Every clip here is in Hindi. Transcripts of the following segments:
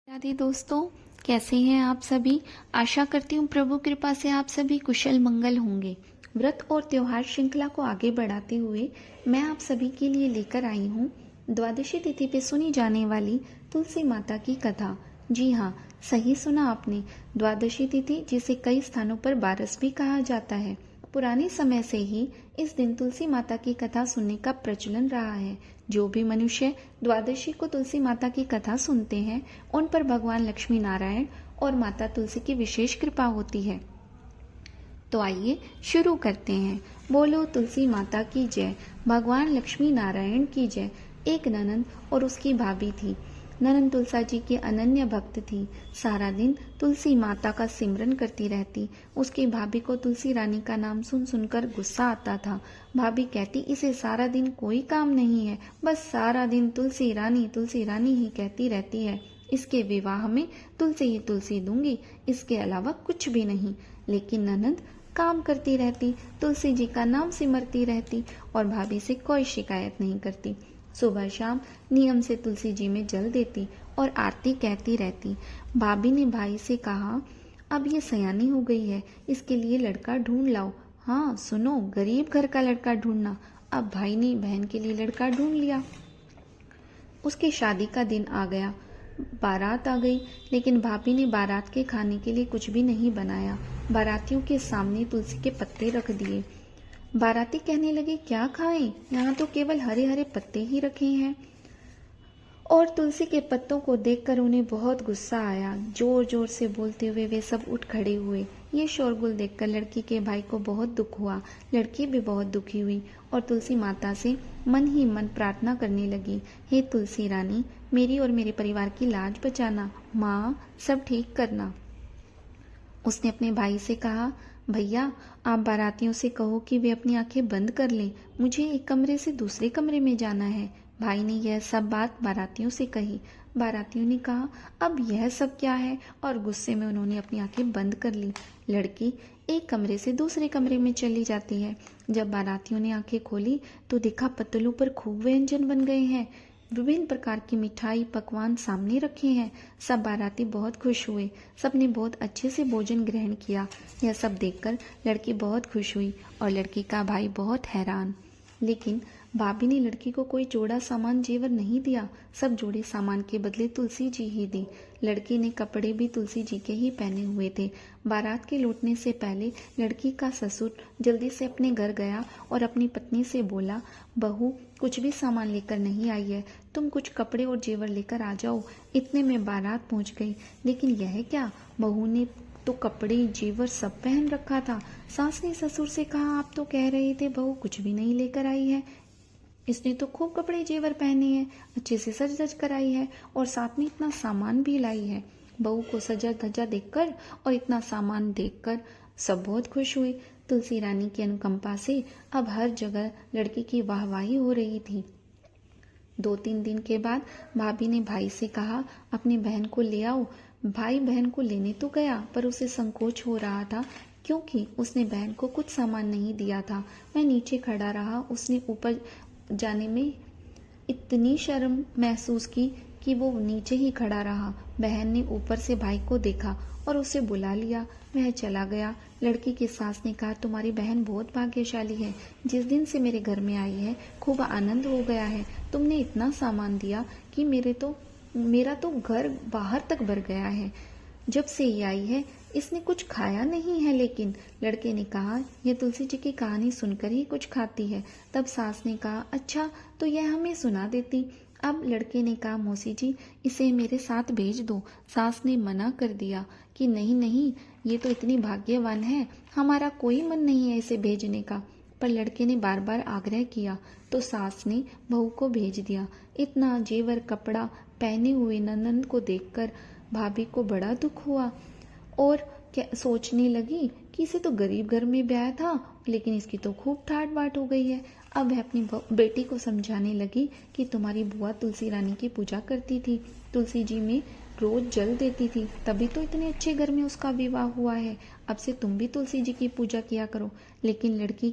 राधे दोस्तों, कैसे हैं आप सभी। आशा करती हूँ प्रभु कृपा से आप सभी कुशल मंगल होंगे। व्रत और त्योहार श्रृंखला को आगे बढ़ाते हुए मैं आप सभी के लिए लेकर आई हूँ द्वादशी तिथि पे सुनी जाने वाली तुलसी माता की कथा। जी हाँ, सही सुना आपने, द्वादशी तिथि जिसे कई स्थानों पर बारस भी कहा जाता है। पुराने समय से ही इस दिन तुलसी माता की कथा सुनने का प्रचलन रहा है। जो भी मनुष्य द्वादशी को तुलसी माता की कथा सुनते हैं उन पर भगवान लक्ष्मी नारायण और माता तुलसी की विशेष कृपा होती है। तो आइए शुरू करते हैं। बोलो तुलसी माता की जय, भगवान लक्ष्मी नारायण की जय। एक ननंद और उसकी भाभी थी। ननंद तुलसा जी की अनन्य भक्त थी। सारा दिन तुलसी माता का सिमरन करती रहती। उसकी भाभी को तुलसी रानी का नाम सुन सुनकर गुस्सा आता था। भाभी कहती, इसे सारा दिन कोई काम नहीं है, बस सारा दिन तुलसी रानी ही कहती रहती है। इसके विवाह में तुलसी ही तुलसी दूंगी, इसके अलावा कुछ भी नहीं। लेकिन ननंद काम करती रहती, तुलसी जी का नाम सिमरती रहती और भाभी से कोई शिकायत नहीं करती। सुबह शाम नियम से तुलसी जी में जल देती और आरती कहती रहती। भाभी ने भाई से कहा, अब ये सयानी हो गई है, इसके लिए लड़का ढूंढ लाओ। हाँ सुनो, गरीब घर का लड़का ढूंढना। अब भाई ने बहन के लिए लड़का ढूंढ लिया। उसकी शादी का दिन आ गया, बारात आ गई, लेकिन भाभी ने बारात के खाने के लिए कुछ भी नहीं बनाया। बारातियों के सामने तुलसी के पत्ते रख दिए। बाराती कहने लगे, क्या खाएं, यहाँ तो केवल हरे हरे पत्ते ही रखे हैं। और तुलसी के पत्तों को देखकर उन्हें बहुत गुस्सा आया। जोर जोर से बोलते हुए वे सब उठ खड़े हुए। ये शोरगुल देखकर लड़की के भाई को बहुत दुख हुआ। लड़की भी बहुत दुखी हुई और तुलसी माता से मन ही मन प्रार्थना करने लगी, हे तुलसी रानी, मेरी और मेरे परिवार की लाज बचाना, माँ सब ठीक करना। उसने अपने भाई से कहा, भैया आप बारातियों से कहो कि वे अपनी आंखें बंद कर लें, मुझे एक कमरे से दूसरे कमरे में जाना है। भाई ने यह सब बात बारातियों से कही। बारातियों ने कहा, अब यह सब क्या है, और गुस्से में उन्होंने अपनी आंखें बंद कर ली। लड़की एक कमरे से दूसरे कमरे में चली जाती है। जब बारातियों ने आंखें खोली तो देखा पत्तलों पर खूब व्यंजन बन गए हैं। विभिन्न प्रकार की मिठाई पकवान सामने रखे हैं। सब बाराती बहुत खुश हुए। सबने बहुत अच्छे से भोजन ग्रहण किया। यह सब देखकर लड़की बहुत खुश हुई और लड़की का भाई बहुत हैरान। लेकिन भाभी ने लड़की को कोई जोड़ा सामान जेवर नहीं दिया। सब जोड़े सामान के बदले तुलसी जी ही दी। लड़की ने कपड़े भी तुलसी जी के ही पहने हुए थे। बारात के लौटने से पहले लड़की का ससुर जल्दी से अपने घर गया और अपनी पत्नी से बोला, बहू कुछ भी सामान लेकर नहीं आई है, तुम कुछ कपड़े और जेवर लेकर आ जाओ। इतने में बारात पहुंच गई। लेकिन यह क्या, बहू ने तो कपड़े जेवर सब पहन रखा था। सास ने ससुर से कहा, आप तो कह रहे थे बहू कुछ भी नहीं लेकर आई है, इसने तो खूब कपड़े जेवर पहने हैं, अच्छे से सज धज कर आई है और साथ में इतना सामान भी लाई है। बहू को सजा धजा देखकर और इतना सामान देखकर सब बहुत खुश हुए। तुलसी रानी की अनुकंपा से अब हर जगह लड़की की वाहवाही हो रही थी। 2-3 दिन के बाद भाभी ने भाई से कहा, अपनी बहन को ले आओ। भाई बहन को लेने तो गया पर उसे संकोच हो रहा था, क्योंकि उसने बहन को कुछ सामान नहीं दिया था। वह नीचे खड़ा रहा। उसने ऊपर जाने में इतनी शर्म महसूस की कि वो नीचे ही खड़ा रहा। बहन ने ऊपर से भाई को देखा और उसे बुला लिया। वह चला गया। लड़की की सास ने कहा, तुम्हारी बहन बहुत भाग्यशाली है, जिस दिन से मेरे घर में आई है खूब आनंद हो गया है। तुमने इतना सामान दिया कि मेरा तो घर बाहर तक भर गया है। जब से ये आई है इसने कुछ खाया नहीं है। लेकिन लड़के ने कहा, यह तुलसी जी की कहानी सुनकर ही कुछ खाती है। तब सास ने कहा, अच्छा तो यह हमें सुना देती। अब लड़के ने कहा, मौसी जी इसे मेरे साथ भेज दो। सास ने मना कर दिया कि नहीं नहीं, ये तो इतनी भाग्यवान है, हमारा कोई मन नहीं है इसे भेजने का। पर लड़के ने बार बार आग्रह किया तो सास ने बहू को भेज दिया। इतना जेवर कपड़ा पहने हुए ननंद को देखकर भाभी को बड़ा दुख हुआ और क्या सोचने लगी कि इसे तो गरीब घर में ब्याह था, लेकिन इसकी तो खूब ठाट बाट हो गई है। अब वह अपनी बेटी को समझाने लगी कि तुम्हारी बुआ तुलसी रानी की पूजा करती थी, तुलसी जी में रोज जल देती थी, तभी तो इतने अच्छे घर में उसका विवाह हुआ है। अब से तुम भी तुलसी जी की पूजा किया करो। लेकिन लड़की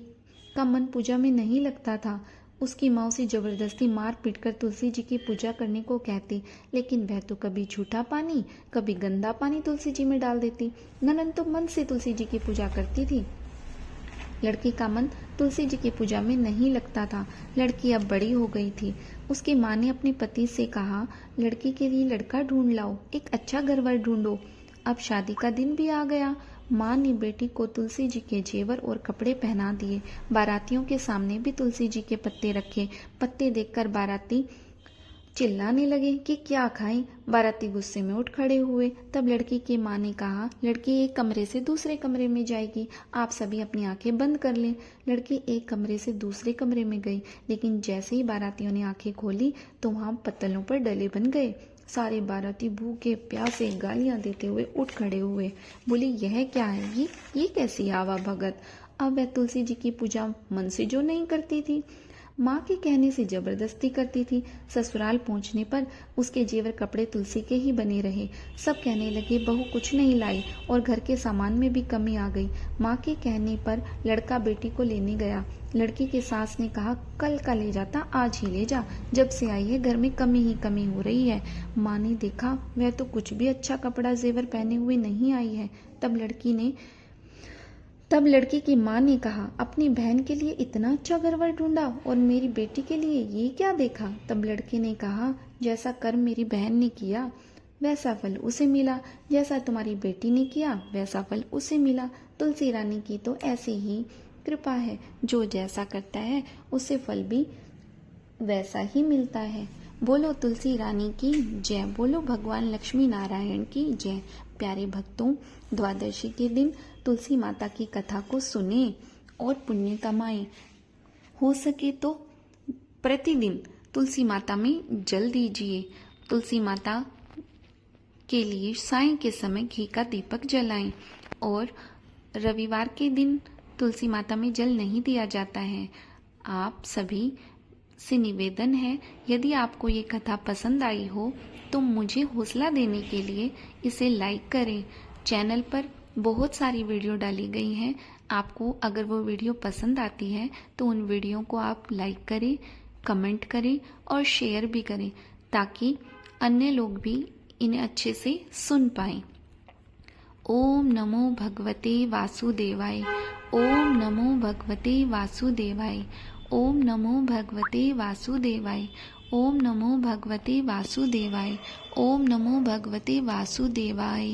का मन पूजा में नहीं लगता था। उसकी माँ उसे जबरदस्ती मार पीट कर तुलसी जी की पूजा करने को कहती, लेकिन वह तो कभी झूठा पानी कभी गंदा पानी तुलसी जी में डाल देती। ननंद तो मन से तुलसी जी की पूजा करती थी। लड़की का मन तुलसी जी की पूजा में नहीं लगता था। लड़की अब बड़ी हो गई थी। उसकी माँ ने अपने पति से कहा, लड़की के लिए लड़का ढूंढ लाओ, एक अच्छा घरवार ढूंढो। अब शादी का दिन भी आ गया। माँ ने बेटी को तुलसी जी के जेवर और कपड़े पहना दिए। बारातियों के सामने भी तुलसी जी के पत्ते रखे। पत्ते देखकर बाराती चिल्लाने लगे कि क्या खाएं। बाराती गुस्से में उठ खड़े हुए। तब लड़की की माँ ने कहा, लड़की एक कमरे से दूसरे कमरे में जाएगी, आप सभी अपनी आंखें बंद कर लें। लड़की एक कमरे से दूसरे कमरे में गई, लेकिन जैसे ही बारातियों ने आंखें खोली तो वहां पत्तलों पर डले बन गए। सारे बाराती भूखे प्यासे गालियां देते हुए उठ खड़े हुए। बोली, यह क्या है, ये कैसी आवा भगत। अब वह तुलसी जी की पूजा मन से जो नहीं करती थी, माँ के कहने से जबरदस्ती करती थी। ससुराल पहुंचने पर उसके जेवर कपड़े तुलसी के ही बने रहे। सब कहने लगे, बहू कुछ नहीं लाई और घर के सामान में भी कमी आ गई। माँ के कहने पर लड़का बेटी को लेने गया। लड़की के सास ने कहा, कल का ले जाता, आज ही ले जा, जब से आई है घर में कमी ही कमी हो रही है। माँ ने देखा वह तो कुछ भी अच्छा कपड़ा जेवर पहने हुए नहीं आई है। तब लड़की की माँ ने कहा, अपनी बहन के लिए इतना अच्छा घरवार ढूंढा और मेरी बेटी के लिए ये क्या देखा। तब लड़के ने कहा, जैसा कर्म मेरी बहन ने किया वैसा फल उसे मिला, जैसा तुम्हारी बेटी ने किया वैसा फल उसे मिला। तुलसी रानी की तो ऐसी ही कृपा है, जो जैसा करता है उसे फल भी वैसा ही मिलता है। बोलो तुलसी रानी की जय, बोलो भगवान लक्ष्मी नारायण की जय। प्यारे भक्तों, द्वादशी के दिन तुलसी माता की कथा को सुने और पुण्य कमाएं। हो सके तो प्रतिदिन तुलसी माता में जल दीजिए। तुलसी माता के लिए सायं के समय घी का दीपक जलाएं। और रविवार के दिन तुलसी माता में जल नहीं दिया जाता है। आप सभी से निवेदन है, यदि आपको ये कथा पसंद आई हो तो मुझे हौसला देने के लिए इसे लाइक करें। चैनल पर बहुत सारी वीडियो डाली गई हैं। आपको अगर वो वीडियो पसंद आती है तो उन वीडियो को आप लाइक करें, कमेंट करें और शेयर भी करें, ताकि अन्य लोग भी इन्हें अच्छे से सुन पाएं। ओम नमो भगवते वासुदेवाय। ओम नमो भगवते वासुदेवाय। ओम नमो भगवते वासुदेवाय। ओम नमो भगवते वासुदेवाय। ओम नमो भगवते वासुदेवाय।